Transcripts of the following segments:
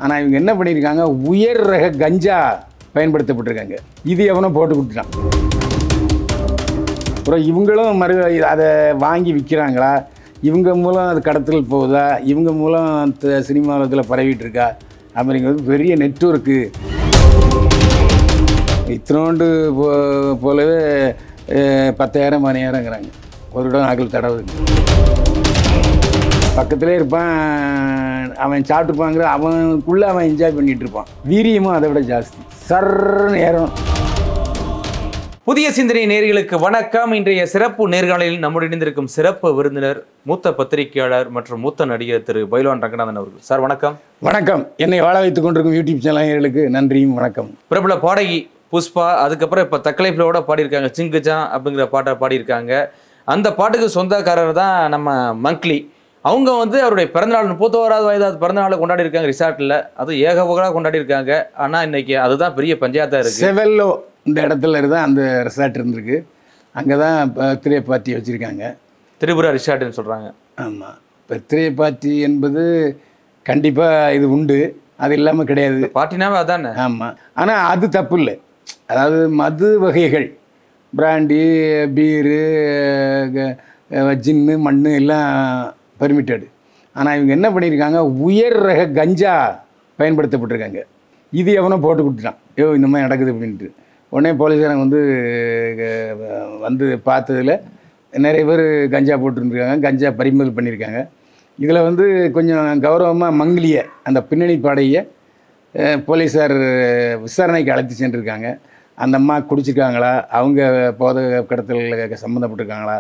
ஆனால் இவங்க என்ன பண்ணியிருக்காங்க, உயர் ரக கஞ்சா பயன்படுத்தப்பட்டிருக்காங்க. இது எவனோ போட்டு கொடுத்துட்டான். அப்புறம் இவங்களும் அதை வாங்கி விற்கிறாங்களா, இவங்க மூலம் அது கடத்தல் போகுதா, இவங்க மூலம் சினிமாவில் பரவிட்டு இருக்கா அப்படிங்கிறது பெரிய நெட்வொர்க்கு. இத்தனோண்டு போலவே 10,000 10,000ங்கிறாங்க ஒரு இடம் நகல் தடவுக்கு. பக்கத்திலே இருப்பான், அவன் சாப்பிட்டுப்பாங்கிற அவனுக்குள்ளே அவன் என்ஜாய் பண்ணிகிட்டு இருப்பான். வீரியமும் அதை விட ஜாஸ்தி. சர்ன்னு ஏறும். புதிய சிந்தனை நேயர்களுக்கு வணக்கம். இன்றைய சிறப்பு நேர்காணலில் நம்முடன் இணைந்திருக்கும் சிறப்பு விருந்தினர் மூத்த பத்திரிகையாளர் மற்றும் மூத்த நடிகர் திரு பைல்வான் ரங்கநாதன் அவர்கள். சார் வணக்கம். வணக்கம். என்னை வாழ வைத்துக் கொண்டிருக்கும் யூடியூப் சேனல்களுக்கு நன்றியும் வணக்கம். பிரபல பாடகி புஷ்பா, அதுக்கப்புறம் இப்போ தக்கலைஃபிலோட பாடியிருக்காங்க, சிங்குஜா அப்படிங்கிற பாட்டை பாடியிருக்காங்க. அந்த பாட்டுக்கு சொந்தக்காரர் தான் நம்ம மங்க்லி. அவங்க அவருடைய பிறந்தநாள் 31வது வயதாவது பிறந்தநாளை கொண்டாடி இருக்காங்க ரிசார்ட்டில். அது ஏகபோகலாக கொண்டாடி இருக்காங்க. ஆனால் இன்னைக்கு அதுதான் பெரிய பஞ்சாயத்தாக இருக்குது. செவெல்லோ இந்த இடத்துல தான் அந்த ரிசார்ட் இருந்திருக்கு. அங்கே தான் பர்த்டே பார்ட்டி வச்சுருக்காங்க. திரிபுரா ரிசார்ட்னு சொல்கிறாங்க. ஆமாம், பர்த்டே பார்ட்டி என்பது கண்டிப்பாக இது உண்டு, அது இல்லாமல் கிடையாது. பார்ட்டினாவே அதானே. ஆமாம், ஆனால் அது தப்பு இல்லை. அதாவது மது வகைகள், பிராண்டி, பீரு, ஜின்னு, மண் எல்லாம் பெர்மிட்டடு. ஆனால் இவங்க என்ன பண்ணியிருக்காங்க, உயர் ரக கஞ்சா பயன்படுத்தப்பட்டிருக்காங்க. இது எவனோ போட்டு கொடுத்துட்டான், இந்த மாதிரி நடக்குது அப்படின்ட்டு. உடனே போலீஸாரங்க வந்து பார்த்ததில் நிறைய பேர் கஞ்சா போட்டுருந்துருக்காங்க, கஞ்சா பறிமுதல் பண்ணியிருக்காங்க. இதில் கொஞ்சம் கௌரவமாக மங்கிலியை, அந்த பின்னணி பாடையை போலீஸார் விசாரணைக்கு அழைத்து சென்றிருக்காங்க. அந்த அம்மா குடிச்சிருக்காங்களா, அவங்க போதை கடத்தல் சம்மந்தப்பட்டிருக்காங்களா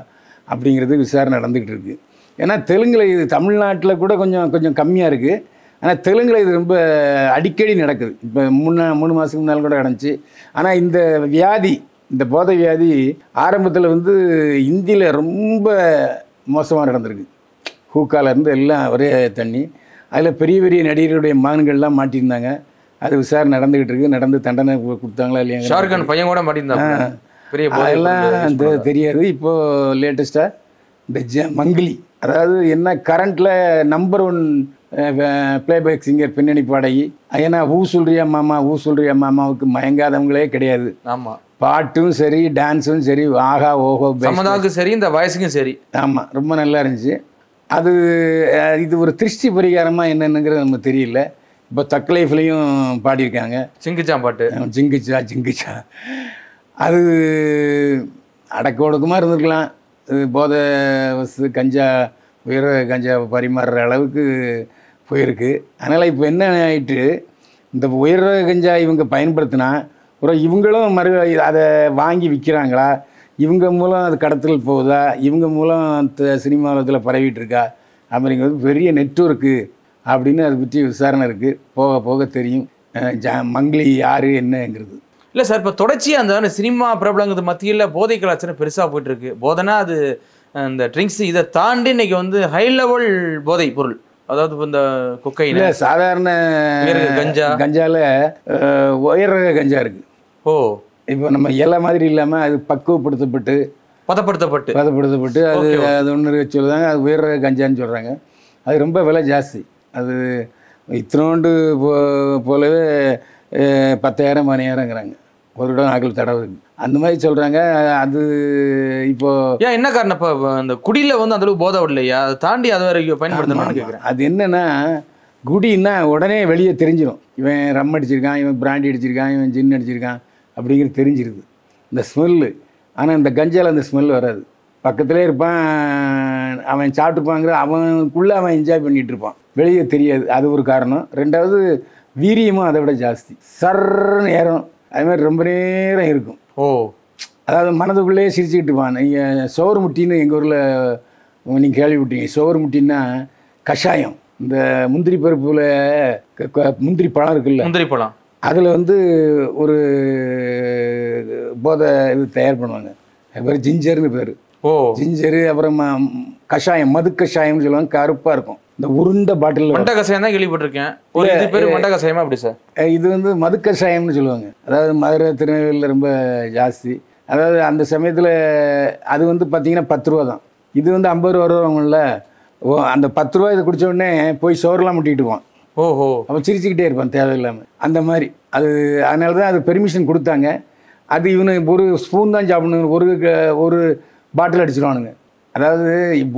அப்படிங்கிறது விசாரணை நடந்துக்கிட்டு இருக்குது. ஏன்னா தெலுங்கில் இது தமிழ்நாட்டில் கூட கொஞ்சம் கம்மியாக இருக்குது. ஆனால் தெலுங்கில் இது ரொம்ப அடிக்கடி நடக்குது. இப்போ 3 மாதத்துக்கு முன்னால் கூட நடந்துச்சு. ஆனால் இந்த வியாதி, இந்த போதை வியாதி ஆரம்பத்தில் இந்தியில் ரொம்ப மோசமாக நடந்திருக்கு. ஹூக்காலேருந்து எல்லாம் ஒரே தண்ணி. அதில் பெரிய பெரிய நடிகருடைய மகன்கள்லாம் மாட்டியிருந்தாங்க. அது விசாரணை நடந்துக்கிட்டு இருக்குது. நடந்து தண்டனை கொடுத்தாங்களா இல்லையா, ஷாருக்கான் பையன் கூட மாட்டியிருந்தாங்க. அதெல்லாம் தெரியாது. இப்போது லேட்டஸ்ட்டாக இந்த மங்கிலி, அதாவது என்ன கரண்ட்டில் நம்பர் 1 பிளேபேக் சிங்கர், பின்னணி பாடகி. ஏன்னா ஊ சொல்றியா மாமாவுக்கு மயங்காதவங்களே கிடையாது. ஆமாம், பாட்டும் சரி, டான்ஸும் சரி, ஆஹா ஓஹோ சம்மதாவுக்கும் சரி, இந்த வயசுக்கும் சரி. ஆமாம், ரொம்ப நல்லா இருந்துச்சு. இது ஒரு திருஷ்டி பரிகாரமாக என்னென்னுங்கிறது நமக்கு தெரியல. இப்போ தக்கலைஃப்லேயும் பாடியிருக்காங்க சிங்குச்சா பாட்டு. ஜிங்குச்சா அது அடக்க ஒடுக்கமாக இருந்திருக்கலாம். போதை வசு கஞ்சா, உயர கஞ்சா பரிமாறுற அளவுக்கு போயிருக்கு. அதனால் இப்போ என்ன ஆகிட்டு, இந்த உயர கஞ்சா இவங்க பயன்படுத்தினா அப்புறம் இவங்களும் அதை வாங்கி விற்கிறாங்களா, இவங்க மூலம் அது கடத்தல் போகுதா, இவங்க மூலம் சினிமாவில் பரவிட்டு இருக்கா அப்படிங்கிறது பெரிய நெட்வொர்க்கு அப்படின்னு அதை பற்றி விசாரணை இருக்குது. போக போக தெரியும் மங்கிலி யார் என்னங்கிறது. இல்லை சார், இப்போ தொடர்ச்சியாக அந்த சினிமா பிரபலங்கிறது மத்தியில் போதை கலாச்சாரம் பெருசாக போயிட்டுருக்கு. போதைனா அது இந்த ட்ரிங்க்ஸ், இதை தாண்டி இன்னைக்கு ஹை லெவல் போதை பொருள், அதாவது இப்போ இந்த கொக்கைன், சாதாரண கஞ்சாவில் உயர் ரக கஞ்சா இருக்குது. ஓ, இப்போ நம்ம இலை மாதிரி இல்லாமல் அது பக்குவப்படுத்தப்பட்டு பதப்படுத்தப்பட்டு அது ஒன்று சொல்லுதாங்க. அது உயர் ரக கஞ்சான்னு சொல்கிறாங்க. அது ரொம்ப விலை ஜாஸ்தி. அது இத்தனோண்டு போலவே 10,000 10,000ங்கிறாங்க ஒரு இடம் நகல் தடவுக்கு. அந்த மாதிரி சொல்கிறாங்க. அது இப்போது ஏன் என்ன காரணம்? இப்போ அந்த குடியில் அந்தளவுக்கு போதை இல்லையா, அதை தாண்டி அதை வேறு பயன்படுத்தணும்னு கேட்குறேன். அது என்னென்னா, குடின்னா உடனே வெளியே தெரிஞ்சிடும். இவன் ரம் அடிச்சிருக்கான், இவன் பிராண்டி அடிச்சிருக்கான், இவன் ஜின் அடிச்சிருக்கான் அப்படிங்கிறது தெரிஞ்சிருது, இந்த ஸ்மெல்லு. ஆனால் இந்த கஞ்சாவில் அந்த ஸ்மெல் வராது. பக்கத்திலே இருப்பான், அவன் சாப்பிட்டுப்பாங்கிற அவனுக்குள்ளே அவன் என்ஜாய் பண்ணிகிட்டு இருப்பான், வெளியே தெரியாது. அது ஒரு காரணம். ரெண்டாவது, வீரியமும் அதை விட ஜாஸ்தி. சர்ன்னு ஏறும். அதுமாதிரி ரொம்ப நேரம் இருக்கும். ஓ, அதாவது மனதுக்குள்ளேயே சிரிச்சுக்கிட்டு இருப்பான். நீங்கள் சோறு முட்டின்னு எங்கள் ஊரில் நீங்கள் கேள்விப்பட்டீங்க. சோறு முட்டின்னா கஷாயம், இந்த முந்திரி பருப்பில் முந்திரி பழம் இருக்குல்ல, முந்திரி பழம், அதில் ஒரு போதை இது தயார் பண்ணுவாங்க. அது பேர் ஜிஞ்சர்னு பேர். ஓ, ஜிஞ்சரு. அப்புறம் கஷாயம், மது கஷாயம்னு சொல்லுவாங்க. கருப்பாக இருக்கும், இந்த உருண்டை பாட்டில். மண்டை கஷாயம் தான் கேள்விப்பட்டிருக்கேன். ஒரு இது பேர் மண்டை கஷாயமா அப்படி சார்? இது மது கஷாயம்னு சொல்லுவாங்க. அதாவது மதுரை, திருநெல்வேலியில் ரொம்ப ஜாஸ்தி. அதாவது அந்த சமயத்தில் அது பார்த்தீங்கன்னா 10 ரூபா தான். இது 50 ரூபா வருவாங்கல்ல. அந்த 10 ரூபா இதை குடித்த உடனே போய் சோறுலாம் முட்டிட்டுவான். ஓஹோ. அவன் சிரிச்சுக்கிட்டே இருப்பான் தேவையில்லாமல். அந்த மாதிரி அது அதனால தான் அது பெர்மிஷன் கொடுத்தாங்க. அது இவனு ஒரு ஸ்பூன் தான் சாப்பிடணும், ஒரு பாட்டில் அடிச்சிடுவானுங்க. அதாவது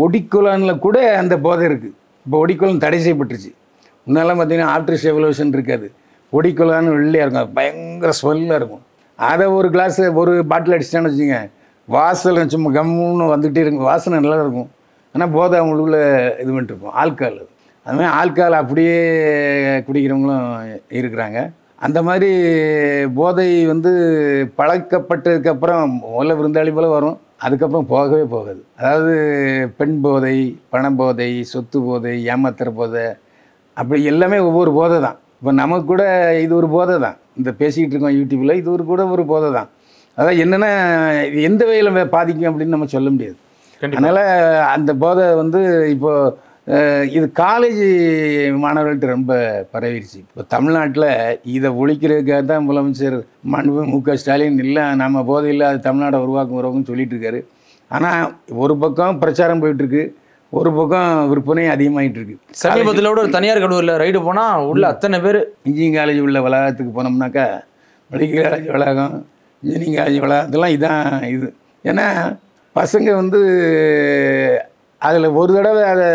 ஒடிக்குலானில் கூட அந்த போதை இருக்குது. இப்போ ஒடிக்குலான் தடை செய்யப்பட்டுருச்சு. முன்னெல்லாம் பார்த்தீங்கன்னா ஆஃப்டர் ஷெவலோஷன் இருக்காது, ஒடிக்குலான்னு வெள்ளையாக இருக்கும், அது பயங்கர ஸ்மெல்லாக இருக்கும். அதை ஒரு கிளாஸ் ஒரு பாட்டில் அடிச்சிட்டான்னு வச்சுங்க, வாசல் சும்மா கம்முன்னு வந்துகிட்டே இருக்கும், வாசனை நல்லா இருக்கும். ஆனால் போதை அவங்களுக்குள்ள இது பண்ணிட்டுருப்போம், ஆல்கால். அதுமாதிரி ஆல்கால் அப்படியே குடிக்கிறவங்களும் இருக்கிறாங்க. அந்த மாதிரி போதை வந்து பழக்கப்பட்டதுக்கப்புறம் முதல்ல விருந்தாளி போல் வரும், அதுக்கப்புறம் போகவே போகாது. அதாவது பெண் போதை, பண போதை, சொத்து போதை, ஏமாத்துற போதை, அப்படி எல்லாமே ஒவ்வொரு போதை தான். இப்போ நமக்கு கூட இது ஒரு போதை தான், இந்த பேசிக்கிட்டு இருக்கோம் யூடியூப்பில், இது கூட ஒரு போதை தான். அதான் என்னென்னா இது எந்த வகையில் பாதிக்கும் அப்படின்னு நம்ம சொல்ல முடியாது. அதனால் அந்த போதை வந்து இப்போது இது காலேஜ் மாணவர்கள்ட்ட ரொம்ப பரவிடுச்சு. இப்போ தமிழ்நாட்டில் இதை ஒழிக்கிறதுக்காக தான் முதலமைச்சர் மாண்பு மு.க. ஸ்டாலின் இல்லை நம்ம போதை இல்லை அது தமிழ்நாடை உருவாக்குன்னு சொல்லிட்டு இருக்காரு. ஆனால் ஒரு பக்கம் பிரச்சாரம் போயிட்டுருக்கு, ஒரு பக்கம் விற்பனை அதிகமாகிட்டு இருக்கு. சமீபத்தில் ஒரு தனியார் கல்லூரியில் ரைடு போனால் உள்ள அத்தனை பேர் இன்ஜினியரிங் காலேஜ் உள்ள வளாகத்துக்கு போனோம்னாக்கா, மெடிக்கல் காலேஜ் வளாகம், இன்ஜினியரிங் காலேஜ் வளாகத்தெல்லாம் இதான் இது. ஏன்னா பசங்க வந்து அதில் ஒரு தடவை அதை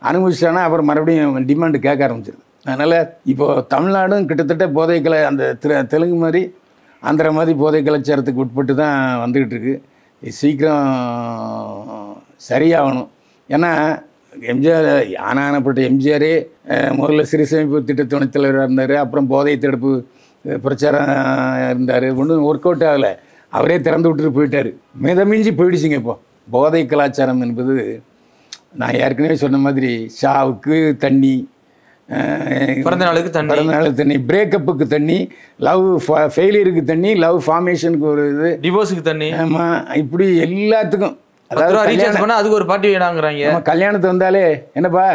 அனுபவிச்சானா அப்புறம் மறுபடியும் டிமாண்டு கேட்க ஆரம்பிச்சிருது. அதனால் இப்போது தமிழ்நாடும் கிட்டத்தட்ட போதைக்கலை அந்த தெலுங்கு மாதிரி ஆந்திரா மாதிரி போதை கலாச்சாரத்துக்கு உட்பட்டு தான் வந்துக்கிட்டு இருக்கு. சீக்கிரம் சரியாகணும். ஏன்னா எம்ஜிஆர் ஆனானப்பட்ட எம்ஜிஆரே முதல்ல சிறு சேமிப்பு திட்ட துணைத் தலைவராக இருந்தார், அப்புறம் போதை தடுப்பு பிரச்சாரம் இருந்தார், ஒன்றும் ஒர்க் அவுட் ஆகலை, அவரே திறந்து விட்டுட்டு போயிட்டார். மிதமிஞ்சி போயிடுச்சிங்க. இப்போ போதை கலாச்சாரம் என்பது நான் ஏற்கனவே சொன்ன மாதிரி ஷாவுக்கு தண்ணி, பிறந்த நாளுக்கு தண்ணி, பிரேக்கப்புக்கு தண்ணி, லவ் ஃபெயிலியருக்கு தண்ணி, லவ் ஃபார்மேஷனுக்கு ஒரு இது, டிவோர்ஸுக்கு தண்ணி, ஆமாம், இப்படி எல்லாத்துக்கும். அதாவது அதுக்கு ஒரு பார்ட்டி வேணாங்கிறாங்க. கல்யாணத்தை வந்தாலே என்னப்பா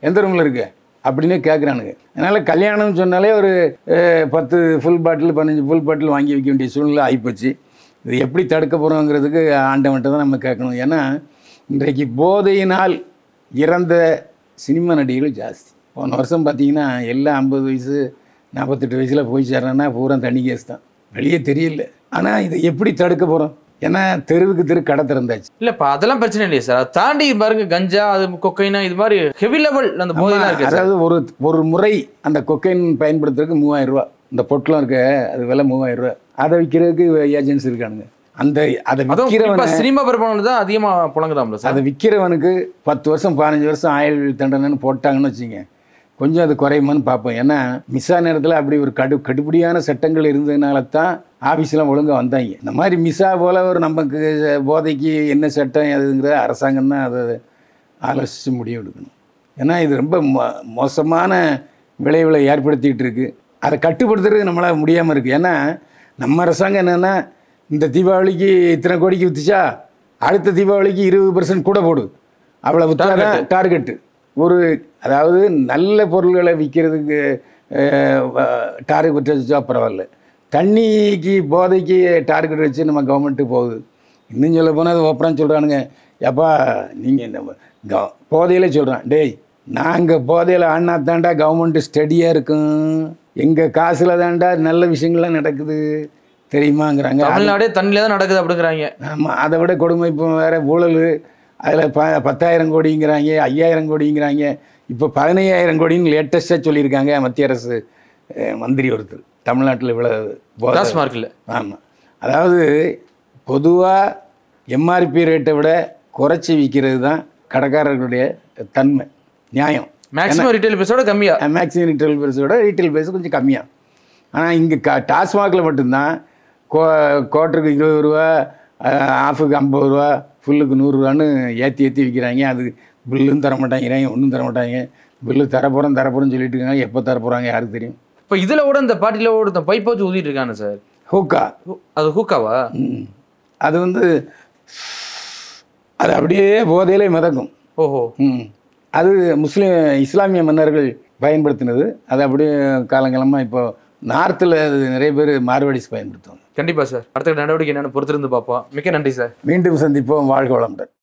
எந்த ரூமில் இருக்கு அப்படின்னு கேட்குறானுங்க. அதனால் கல்யாணம்னு சொன்னாலே ஒரு 10 ஃபுல் பாட்டில் 15 ஃபுல் பாட்டில் வாங்கி வைக்க வேண்டிய சூழ்நிலை ஆகிப்போச்சு. இது எப்படி தடுக்க போகிறோங்கிறதுக்கு ஆண்டவன்ட்ட தான் நம்ம கேட்கணும். ஏன்னா இன்றைக்கு போதையினால் இறந்த சினிமா நடிகர்கள் ஜாஸ்தி. போன வருஷம் பார்த்தீங்கன்னா எல்லாம் 50 வயசு 48 வயசில் போய் சேர்றேன்னா பூரா தண்ணி கேஸ் தான், வெளியே தெரியல. ஆனால் இதை எப்படி தடுக்க போகிறோம்? ஏன்னா தெருவுக்கு தெரு கடை திறந்தாச்சு. இல்லைப்பா அதெல்லாம் பிரச்சனை இல்லையா சார், தாண்டி பாருங்க கஞ்சா, அது கொக்கைனா, இது மாதிரி ஹெவி லெவல் அந்த போதைலாம் இருக்கு. அதாவது ஒரு முறை அந்த கொக்கைன் பயன்படுத்துறதுக்கு 3000 ரூபா, இந்த பொட்டலம் இருக்க அது விலை 3000 ரூபா. அதை விற்கிறதுக்கு ஏஜென்சி இருக்கானுங்க. அதை விற்கிறவன் சினிமா பரப்பவனுக்கு தான் அதிகமாக புழங்குதாம்ல சார். அதை விற்கிறவனுக்கு 10 வருஷம் 15 வருஷம் ஆயுள் தண்டனைன்னு போட்டாங்கன்னு வச்சுங்க, கொஞ்சம் அது குறையுமான்னு பார்ப்போம். ஏன்னா மிஸ்ஸா நேரத்தில் அப்படி ஒரு கடுப்படியான சட்டங்கள் இருந்ததுனால தான் ஆஃபீஸ்லாம் ஒழுங்காக வந்தாங்க. இந்த மாதிரி மிஸ்ஸா போல் ஒரு நமக்கு போதைக்கு என்ன சட்டம் எதுங்கிற அரசாங்கம் தான் அதை ஆலோசித்து முடிவு எடுக்கணும். ஏன்னா இது ரொம்ப மோசமான விளைவுகளை ஏற்படுத்திகிட்டு இருக்குது. அதை கட்டுப்படுத்துறதுக்கு நம்மளால் முடியாமல் இருக்குது. ஏன்னா நம்ம அரசாங்கம் என்னென்னா, இந்த தீபாவளிக்கு இத்தனை கோடிக்கு விற்றுச்சா அடுத்த தீபாவளிக்கு 20% கூட போடு, அவ்வளோ விற்றாதான் டார்கெட்டு. அதாவது நல்ல பொருள்களை விற்கிறதுக்கு டார்கெட் வச்சா பரவாயில்ல, தண்ணிக்கு போதைக்கு டார்கெட் வச்சு நம்ம கவர்மெண்ட்டு போகுது. இன்னும் சொல்ல போனால் அது ஓப்பனாக சொல்கிறானுங்க, எப்பா நீங்கள் போதையிலே சொல்கிறான், டேய் நாங்கள் போதையில் ஆனா தாண்டா கவர்மெண்ட்டு ஸ்டடியாக இருக்கும், எங்கள் காசில் தாண்டா நல்ல விஷயங்கள்லாம் நடக்குது தெரியுமாங்கிறாங்க. தமிழ்நாடே தண்ணியில் தான் நடக்குது அப்படிங்கிறாங்க. ஆமாம், அதை விட கொடுமை இப்போ வேறு ஊழல், அதில் 10,000 கோடிங்கிறாங்க, 5,000 கோடிங்கிறாங்க, இப்போ 15,000 கோடின்னு லேட்டஸ்ட்டாக சொல்லியிருக்காங்க மத்திய அரசு மந்திரி ஒருத்தர். தமிழ்நாட்டில் இவ்வளோ டாஸ்மார்க்கில். ஆமாம், அதாவது பொதுவாக எம்ஆர்பி ரேட்டை விட குறைச்சி விற்கிறது தான் கடைக்காரர்களுடைய தன்மை, நியாயம். மேக்ஸிமம் ரீட்டைல் பிரைஸோட கம்மியாக, மேக்ஸிமம் ரீட்டைல் பிரைஸோட ரீட்டைல் பிரைஸ் கொஞ்சம் கம்மியாக. ஆனால் இங்கே டாஸ்மாகில் மட்டும்தான் குவார்ட்டருக்கு 20 ரூபா, ஆஃபுக்கு 50 ரூபா, ஃபுல்லுக்கு 100 ரூபான்னு ஏற்றி விற்கிறாங்க. அது பில்லும் தர மாட்டாங்கிறாங்க, ஒன்றும் தர மாட்டாங்க. பில்லு தரப்போகிறோன்னு சொல்லிட்டு இருக்காங்க, எப்போ தரப்போகிறாங்க யாருக்கு தெரியும். இப்போ இதில் கூட இந்த பாட்டியில் கூட இந்த பைப் வச்சு ஊதிட்டு இருக்கானு சார். ஹூக்கா, அது ஹூக்காவா? அது வந்து அது அப்படியே போதையிலே மிதக்கும். ஓஹோ. அது இஸ்லாமிய மன்னர்கள் பயன்படுத்தினது. அது அப்படியே காலங்காலமாக இப்போ நார்த்தில் நிறைய பேர் மார்வாடிஸ் பயன்படுத்துவாங்க. கண்டிப்பாக சார், அடுத்த நடவடிக்கை என்னென்னு பொறுத்திருந்து பார்ப்போம். மிக்க நன்றி சார். மீண்டும் சந்திப்போம். வாழ்க வளமுடன்.